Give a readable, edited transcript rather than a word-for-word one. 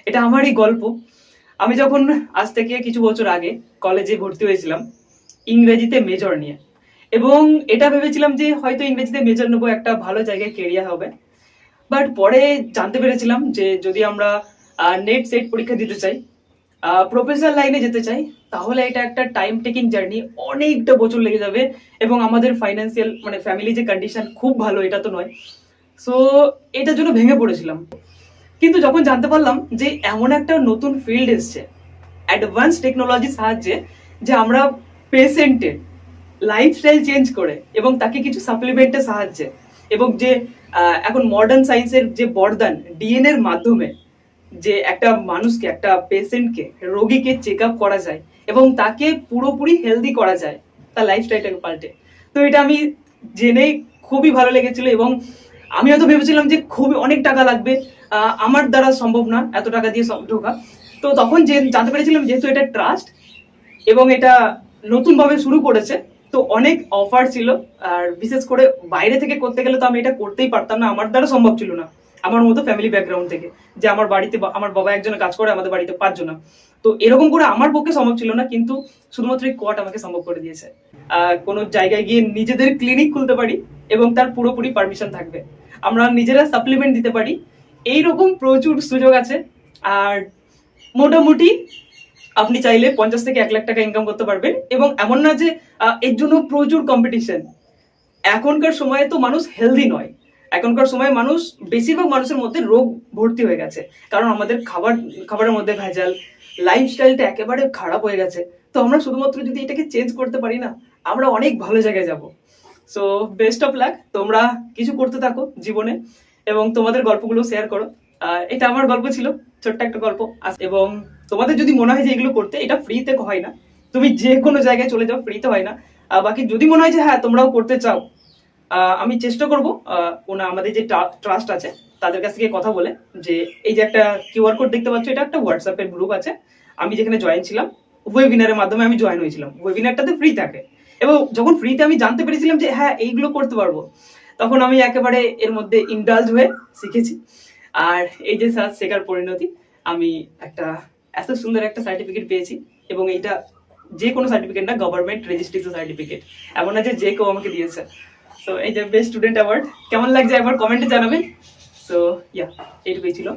এটা আমারই গল্প। আমি যখন আজ থেকে কিছু বছর আগে কলেজে ভর্তি হয়েছিলাম ইংরেজিতে মেজর নিয়ে, এবং এটা ভেবেছিলাম যে হয়তো ইংরেজিতে মেজর নেবো, একটা ভালো জায়গায় কেরিয়ার হবে। বাট পরে জানতে পেরেছিলাম যে যদি আমরা নেট সেট পরীক্ষা দিতে চাই, প্রফেশনাল লাইনে যেতে চাই, তাহলে এটা একটা টাইম টেকিং জার্নি, অনেকটা বছর লেগে যাবে। এবং আমাদের ফাইন্যান্সিয়াল মানে ফ্যামিলি যে কন্ডিশন খুব ভালো এটা তো নয়। সো এটার জন্য ভেঙে পড়েছিলাম। কিন্তু যখন জানতে পারলাম যে এমন একটা নতুন ফিল্ড এসছে অ্যাডভান্স টেকনোলজির সাহায্যে, যে আমরা পেশেন্টের লাইফস্টাইল চেঞ্জ করে এবং তাকে কিছু সাপ্লিমেন্টের সাহায্যে, এবং যে এখন মডার্ন সায়েন্সের যে বরদান ডিএনএর মাধ্যমে যে একটা মানুষকে, একটা পেশেন্টকে, রোগীকে চেক আপ করা যায় এবং তাকে পুরোপুরি হেলদি করা যায় তার লাইফস্টাইলটাকে পাল্টে। তো এটা আমি জেনে খুবই ভালো লেগেছিল, এবং আমি হয়তো ভেবেছিলাম যে খুবই অনেক টাকা লাগবে, আমার দ্বারা সম্ভব না এত টাকা দিয়ে সব ঢোকা। তো তখন যে জানতে পেরেছিলাম যেহেতু এটা ট্রাস্ট এবং এটা নতুন ভাবে শুরু করেছে, তো অনেক অফার ছিল। আর বিশেষ করে বাইরে থেকে করতে গেলে তো আমি এটা করতেই পারতাম না, আমার দ্বারা সম্ভব ছিল না। আমার মতো ফ্যামিলি ব্যাকগ্রাউন্ড থেকে, যে আমার বাড়িতে আমার বাবা একজনে কাজ করে, আমাদের বাড়িতে 5 জন। তো এরকম করে আমার পক্ষে সম্ভব ছিল না, কিন্তু শুধুমাত্র এই কোয়াট আমাকে সম্ভব করে দিয়েছে। কোনো জায়গায় গিয়ে নিজেদের ক্লিনিক খুলতে পারি এবং তার পুরোপুরি পারমিশন থাকবে, আমরা নিজেরা সাপ্লিমেন্ট দিতে পারি, এইরকম প্রচুর সুযোগ আছে। আর মোটামুটি আপনি চাইলে 50 থেকে 1 লাখ টাকা ইনকাম করতে পারবেন। এবং এমন না যে এর জন্য প্রচুর কম্পিটিশন। এখনকার সময়ে তো মানুষ হেলদি নয়, এখনকার সময় মানুষ, বেশিরভাগ মানুষের মধ্যে রোগ ভর্তি হয়ে গেছে, কারণ আমাদের খাবারের মধ্যে ভেজাল, লাইফস্টাইলটা একেবারে খারাপ হয়ে গেছে। তো আমরা শুধুমাত্র যদি এটাকে চেঞ্জ করতে পারি না, আমরা অনেক ভালো জায়গায় যাব। সো বেস্ট অফ লাক, তোমরা কিছু করতে থাকো জীবনে এবং তোমাদের গল্পগুলো শেয়ার করো। এটা আমার গল্প ছিল, ছোট্ট একটা গল্প। এবং তোমাদের যদি মনে হয় যে এগুলো করতে, এটা ফ্রিতে হয় না, তুমি যে কোনো জায়গায় চলে যাও, ফ্রিতে হয় না। বাকি যদি মনে হয় যে হ্যাঁ তোমরাও করতে চাও, আমি চেষ্টা করবো আমাদের যে ট্রাস্ট আছে তাদের কাছ থেকে কথা বলে, যে এই যে একটা কিউআর কোড দেখতে পাচ্ছ, এটা একটা হোয়াটসঅ্যাপের গ্রুপ আছে, আমি যেখানে জয়েন ছিলাম, ওয়েবিনারের মাধ্যমে আমি জয়েন হয়েছিলাম। ওয়েবিনারটাতে ফ্রি থাকে, এবং যখন ফ্রিতে আমি জানতে পেরেছিলাম যে হ্যাঁ এইগুলো করতে পারবো, তখন আমি একেবারে এর মধ্যে ইন্ডালজ হয়ে শিখেছি। আর এই যে শেখার পরিণতি, আমি একটা এত সুন্দর একটা সার্টিফিকেট পেয়েছি। এবং এইটা যে কোনো সার্টিফিকেট না, গভর্নমেন্ট রেজিস্ট্রেশন সার্টিফিকেট, এমন না যে যে কেউ আমাকে দিয়েছে। তো এই যে বেস্ট স্টুডেন্ট অ্যাওয়ার্ড, কেমন লাগছে একবার কমেন্টে জানাবেন। সো ইয়া, এইটুকুই ছিল।